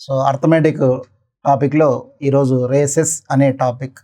So arithmetic టాపిక్లో ఈరోజు races అనే టాపిక్.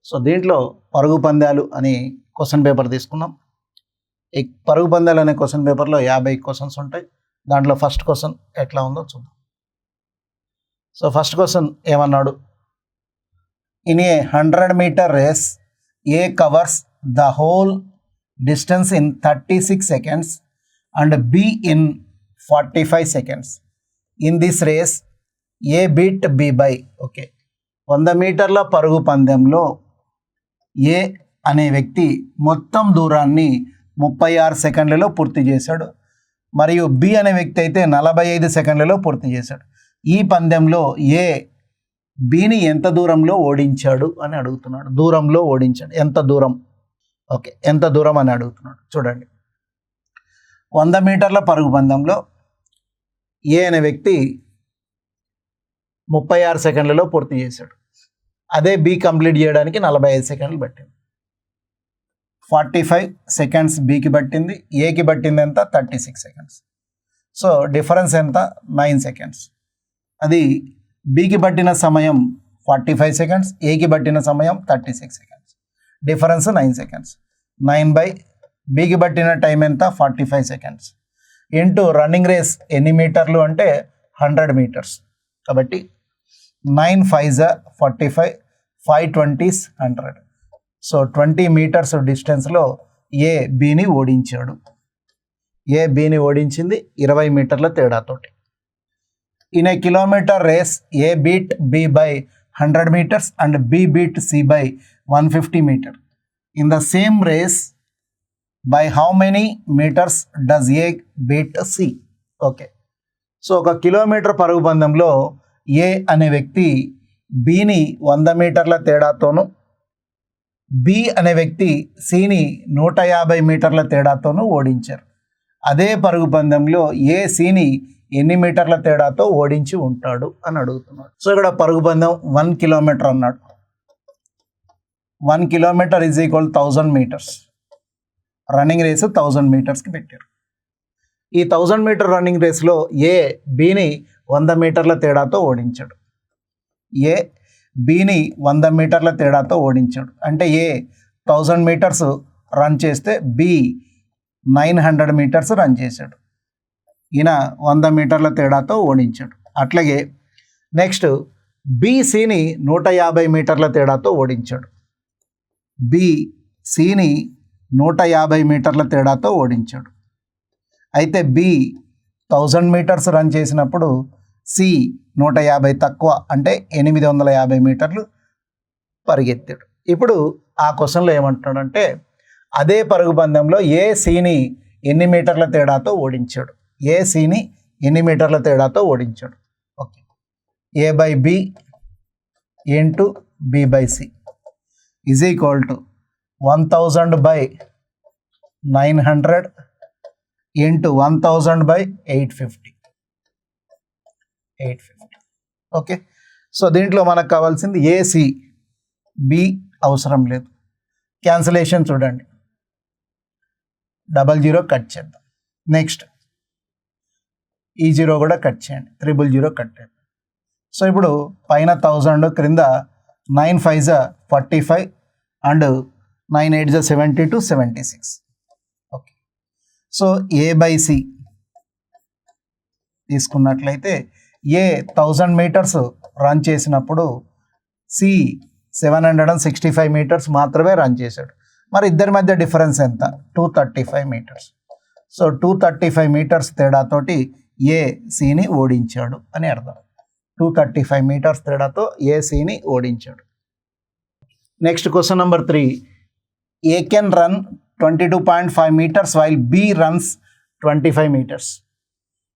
సో దీంట్లో పరుగు పందాలు అని క్వశ్చన్ పేపర్ తీసుకున్నాం. ఈ పరుగు పందాలు అనే క్వశ్చన్ పేపర్లో 50 క్వశ్చన్స్ ఉంటాయి. దాంట్లో ఫస్ట్ క్వశ్చన్ ఎట్లా ఉందో చూద్దాం. సో ఫస్ట్ క్వశ్చన్ ఏమన్నాడు, in a 100-meter race A covers the whole distance in 36 seconds and B in 45 seconds. In this race A beat B by. Okay, 100 మీటర్ల పరుగు పందెంలో ఏ అనే వ్యక్తి మొత్తం దూరాన్ని 36 సెకండ్లలో పూర్తి చేశాడు, మరియు బి అనే వ్యక్తి అయితే 45 సెకండ్లలో పూర్తి చేశాడు. ఈ పందెంలో ఏ బిని ఎంత దూరంలో ఓడించాడు అని అడుగుతున్నాడు. దూరంలో ఓడించాడు, ఎంత దూరం? ఓకే, ఎంత దూరం అని అడుగుతున్నాడు. చూడండి, 100 మీటర్ల పరుగు పందెంలో ఏ అనే వ్యక్తి 36 సెకండ్లలో పూర్తి చేశాడు. అదే బి కంప్లీట్ చేయడానికి 45 సెకండ్లు పట్టింది. 45 సెకండ్స్ బికి పట్టింది, ఏకి పట్టింది ఎంత? 36 సెకండ్స్. సో డిఫరెన్స్ ఎంత? 9 సెకండ్స్. అది బికి పట్టిన సమయం 45 సెకండ్స్, ఏకి పట్టిన సమయం 36 సెకండ్స్. Difference 9 seconds. 9 బికి పట్టిన టైం ఎంత? 45 సెకండ్స్. ఇంటూ రన్నింగ్ రేస్ ఎన్ని మీటర్లు అంటే 100 మీటర్స్. కాబట్టి 9 5 45, 5 20s 100. సో 20 మీటర్స్ డిస్టెన్స్లో ఏ బిని ఓడించాడు. ఏ బిని ఓడించింది 20 మీటర్ల తేడాతోటి. In A kilometre race A beat B by 100 meters and B beat C by 150 meter. In the same race by how many metres does A beat C. Okay, so ఒక kilometre పరుగు పందెంలో ఏ అనే వ్యక్తి బిని 100 మీటర్ల తేడాతోనూ, బి అనే వ్యక్తి సిని 150 మీటర్ల తేడాతోనూ ఓడించారు. అదే పరుగు పందెంలో ఏ సిని ఎన్ని మీటర్ల తేడాతో ఓడించి ఉంటాడు అని అడుగుతున్నాడు. సో ఇక్కడ పరుగు పందెం 1 కిలోమీటర్ అన్నాడు. 1 kilometer is equal 1000 metres. Running race 1000 మీటర్స్కి పెట్టారు. ఈ 1000 మీటర్ రన్నింగ్ రేస్లో ఏ బిని 100 మీటర్ల తేడాతో ఓడించాడు. ఏ బిని 100 మీటర్ల తేడాతో ఓడించాడు. అంటే ఏ 1000 మీటర్స్ రన్ చేస్తే బి 900 మీటర్స్ రన్ చేశాడు. ఈయన 100 మీటర్ల తేడాతో ఓడించాడు. అట్లాగే నెక్స్ట్ బిసిని 150 మీటర్ల తేడాతో ఓడించాడు. బిసిని 150 మీటర్ల తేడాతో ఓడించాడు. అయితే బి 1000 మీటర్స్ రన్ చేసినప్పుడు సి 150 తక్కువ, అంటే 850 మీటర్లు పరిగెత్తాడు. ఇప్పుడు ఆ క్వశ్చన్లో ఏమంటున్నాడంటే, అదే పరుగు పందెంలో ఏ సిని ఎన్ని మీటర్ల తేడాతో ఓడించాడు. ఏ సిని ఎన్ని మీటర్ల తేడాతో ఓడించాడు. Okay, A by B into B by C is equal to 1000 by 900 into 1000 by 850. Okay, so దీంట్లో మనకు కావాల్సింది ఏసి, బి అవసరం లేదు. క్యాన్సిలేషన్ చూడండి, 00 కట్ చేద్దాం. నెక్స్ట్ ఈ 0 కూడా కట్ చేయండి, 000 కట్ చేద్దాం. సో ఇప్పుడు పైన 1000, క్రింద 9 5 45 and 9 8 72 76. Okay, so A by C తీసుకున్నట్లయితే ఏ 1000 మీటర్స్ రన్ చేసినప్పుడు సి 765 మీటర్స్ మాత్రమే రన్ చేశాడు. మరి ఇద్దరి మధ్య డిఫరెన్స్ ఎంత? 235 మీటర్స్. సో 235 మీటర్స్ తేడాతోటి ఏ సిని ఓడించాడు అని అర్థం. 235 మీటర్స్ తేడాతో ఏ సిని ఓడించాడు. Next question number 3. A can run 22.5 meters while B runs 25 meters.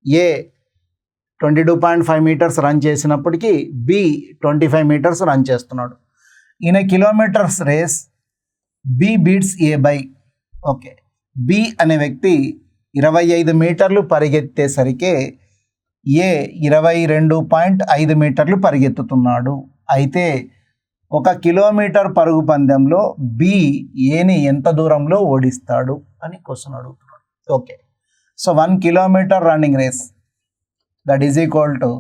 A 22.5 meters run చేసినప్పటికీ బి 25 మీటర్స్ రన్ చేస్తున్నాడు. In a kilometers race B beats A by. Okay, B అనే వ్యక్తి 25 మీటర్లు పరిగెత్తేసరికి ఏ 22.5 మీటర్లు పరిగెత్తుతున్నాడు. అయితే 1 కిలోమీటర్ పరుగు పందెంలో బి ఏని ఎంత దూరంలో ఓడిస్తాడు అని క్వశ్చన్ అడుగుతున్నాడు. Okay, so 1 kilometer running race that is equal to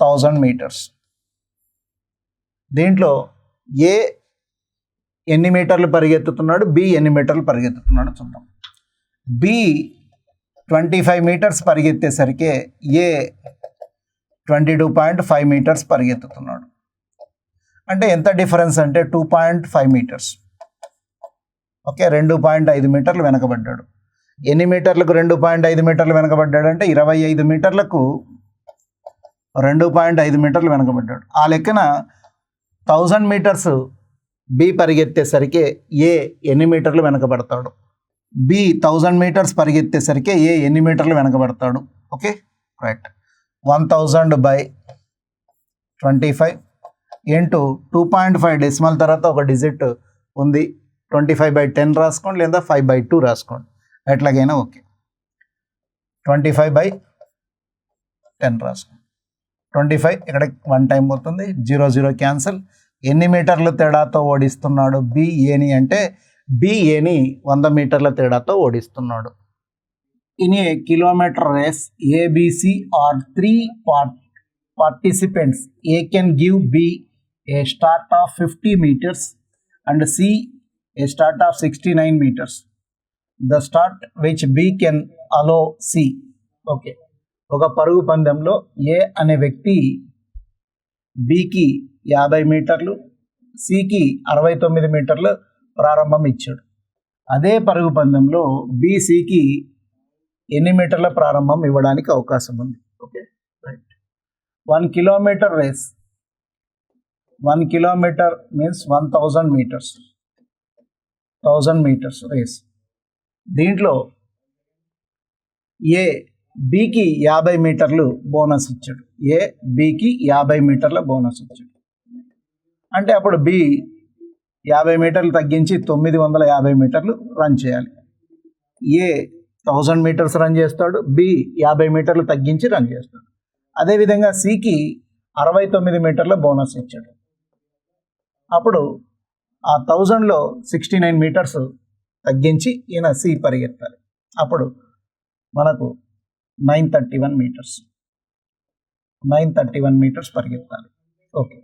1000 meters. దీంట్లో ఏ ఎన్ని మీటర్లు పరిగెత్తుతున్నాడు, బి ఎన్ని మీటర్లు పరిగెత్తుతున్నాడు చూద్దాం. బి 25 మీటర్స్ పరిగెత్తేసరికి ఏ 22.5 మీటర్స్ పరిగెత్తుతున్నాడు. అంటే ఎంత డిఫరెన్స్ అంటే 2.5 మీటర్స్. ఓకే, 2.5 మీటర్లు వెనకబడ్డాడు. ఎన్ని మీటర్లకు 2.5 మీటర్లు వెనకబడ్డాడు అంటే 25 మీటర్లకు 2.5 మీటర్లు వెనకబడ్డాడు. ఆ లెక్కన 1000 మీటర్స్ బి పరిగెత్తేసరికి ఏ ఎన్ని మీటర్లు వెనకబడతాడు, బి 1000 మీటర్స్ పరిగెత్తేసరికి ఏ ఎన్ని మీటర్లు వెనకబడతాడు. Okay right. 1000/25 ఇంటూ 2.5 డెసిమల్ తర్వాత ఒక డిజిట్ ఉంది, 25/10 రాసుకోండి లేదా 5/2 రాసుకోండి, ఎట్లాగైనా ఓకే. 25/10 రాసుకోండి. 25 ఇక్కడ 1 టైం పోతుంది, 0 0 క్యాన్సిల్. ఎన్ని మీటర్ల తేడాతో ఓడిస్తున్నాడు బి ఏని అంటే బి ఏని 100 మీటర్ల తేడాతో ఓడిస్తున్నాడు. In A kilometre race A B C are 3 participants. A can give B a start of 50 meters and C a start of 69 meters. The start which B can allow C. Okay, ఒక పరుగు పందెంలో ఏ అనే వ్యక్తి బికి 50 మీటర్లు, సికి 69 మీటర్లు ప్రారంభం ఇచ్చాడు. అదే పరుగు పందెంలో బిసికి ఎన్ని మీటర్ల ప్రారంభం ఇవ్వడానికి అవకాశం ఉంది. Okay right. 1 kilometer race, 1 kilometer means 1000 meters, 1000 meters race. దీంట్లో ఏ బికి 50 మీటర్లు బోనస్ ఇచ్చాడు, ఏ బికి 50 మీటర్ల బోనస్ ఇచ్చాడు. అంటే అప్పుడు బి 50 మీటర్లు తగ్గించి 950 మీటర్లు రన్ చేయాలి. ఏ 1000 మీటర్స్ రన్ చేస్తాడు, బి 50 మీటర్లు తగ్గించి రన్ చేస్తాడు. అదేవిధంగా సికి 69 మీటర్ల బోనస్ ఇచ్చాడు. అప్పుడు ఆ 1000లో 69 మీటర్స్ తగ్గించి ఈయన సి పరిగెత్తాలి. అప్పుడు మనకు 931 మీటర్స్, 931 మీటర్స్ పరిగెత్తాలి. ఓకే,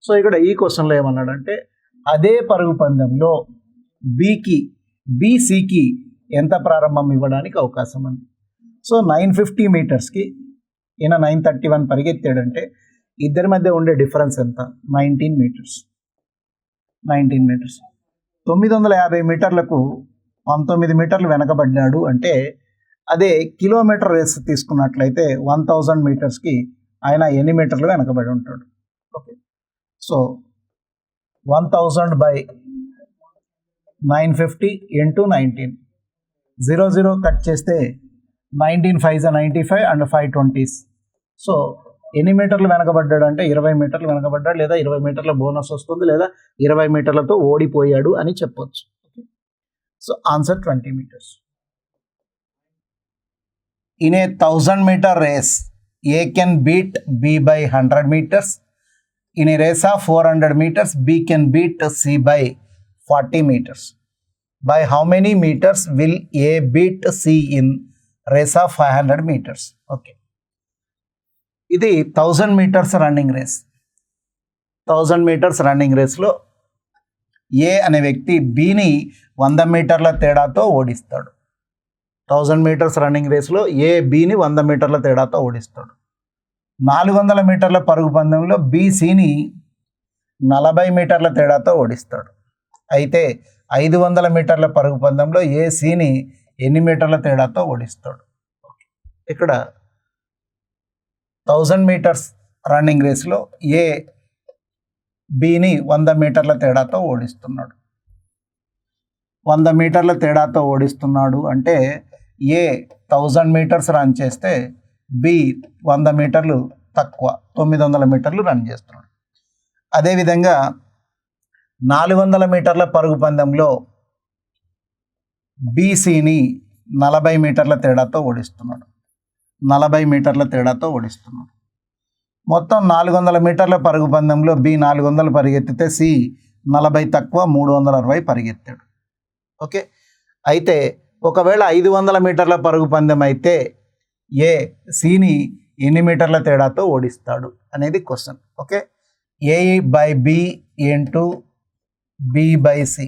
సో ఇక్కడ ఈ క్వశ్చన్లో ఏమన్నాడంటే అదే పరుగు పందెంలో బీసీకి ఎంత ప్రారంభం ఇవ్వడానికి అవకాశం ఉంది. సో 950 మీటర్స్కి ఈయన 931 పరిగెత్తాడంటే ఇద్దరి మధ్య ఉండే డిఫరెన్స్ ఎంత, 19 మీటర్స్. 19 మీటర్స్. 950 మీటర్లకు 19 మీటర్లు వెనకబడ్డాడు అంటే అదే కిలోమీటర్ రేస్ తీసుకున్నట్లయితే 1000 మీటర్స్కి ఆయన ఎన్ని మీటర్లు వెనకబడి ఉంటాడు. ఓకే, సో 1000/950 ఇంటూ 19, 0 0 కట్ చేస్తే 19 5 95 అండ్ 5 20s. సో ఎన్ని మీటర్లు వెనకబడ్డాడు అంటే 20 మీటర్లు వెనకబడ్డాడు, లేదా 20 మీటర్ల బోనస్ వస్తుంది, లేదా 20 మీటర్లతో ఓడిపోయాడు అని చెప్పొచ్చు. Okay, so answer 20 metres. In A 1000 metre race A can beat B by 100 metres. In A race of 400 metres B can beat C by 40 metres. By how many metres will A beat C in race of 500 metres. Okay, ఇది 1000 metres running race. 1000 metres running రేస్లో A అనే వ్యక్తి బిని 100 మీటర్ల తేడాతో ఓడిస్తాడు. 1000 metres running రేస్లో ఏ బిని 100 మీటర్ల తేడాతో ఓడిస్తాడు. 400 మీటర్ల పరుగు పందెంలో బిసిని 40 మీటర్ల తేడాతో ఓడిస్తాడు. అయితే 500 మీటర్ల పరుగు పందెంలో ఏ సిని ఎన్ని మీటర్ల తేడాతో ఓడిస్తాడు. ఇక్కడ 1000 మీటర్స్ రన్నింగ్ రేస్లో ఏ బిని 100 మీటర్ల తేడాతో ఓడిస్తున్నాడు. 100 మీటర్ల తేడాతో ఓడిస్తున్నాడు అంటే ఏ 1000 మీటర్స్ రన్ చేస్తే బి 100 మీటర్లు తక్కువ 900 మీటర్లు రన్ చేస్తున్నాడు. అదేవిధంగా 400 మీటర్ల పరుగు పందెంలో బీసీని 40 మీటర్ల తేడాతో ఓడిస్తున్నాడు. 40 మీటర్ల తేడాతో ఓడిస్తున్నాడు. మొత్తం 400 మీటర్ల పరుగు పందెంలో బి 400 పరిగెత్తితే సి 40 తక్కువ 360 పరిగెత్తాడు. ఓకే, అయితే ఒకవేళ 500 మీటర్ల పరుగు పందెం అయితే ఏ సిని ఎన్ని మీటర్ల తేడాతో ఓడిస్తాడు అనేది question. Okay, A by B into B by C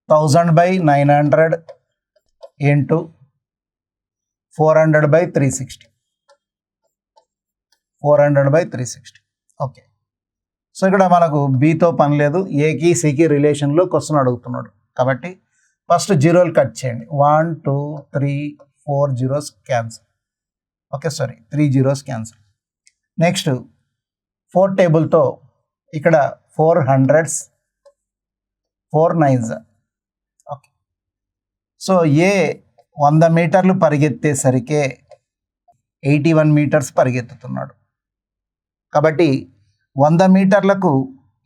1000/900 into 400/360 400/360. Okay, so ఇక్కడ మనకు బితో పని లేదు, ఏకి సికి రిలేషన్లో క్వశ్చన్ అడుగుతున్నాడు కాబట్టి ఫస్ట్ జీరోలు కట్ చేయండి. 1 2 3 4 zeros cancel. Okay, sorry 3 zeros cancel. Next 4 టేబుల్తో ఇక్కడ 4 100s 4 9s. ఓకే, సో ఏ 100 మీటర్లు పరిగెత్తేసరికే 81 మీటర్స్ పరిగెత్తుతున్నాడు కాబట్టి 100 మీటర్లకు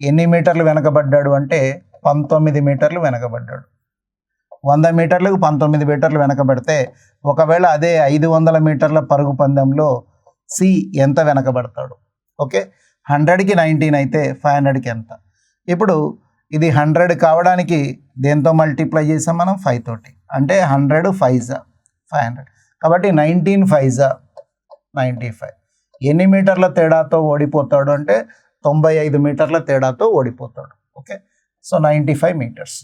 ఎన్ని మీటర్లు వెనకబడ్డాడు అంటే 19 మీటర్లు వెనకబడ్డాడు. 100 మీటర్లకు 19 మీటర్లు వెనకబడితే ఒకవేళ అదే 500 మీటర్ల పరుగు పందెంలో సి ఎంత వెనకబడతాడు? ఓకే, 100కి 19 అయితే 500కి ఎంత? ఇప్పుడు ఇది 100 కావడానికి దేంతో మల్టిప్లై చేసాం మనం? 5 తోటి. అంటే 100 5 500 కాబట్టి 19 5 95. ఎన్ని మీటర్ల తేడాతో ఓడిపోతాడు అంటే 95 మీటర్ల తేడాతో ఓడిపోతాడు. Okay, so 95 metres.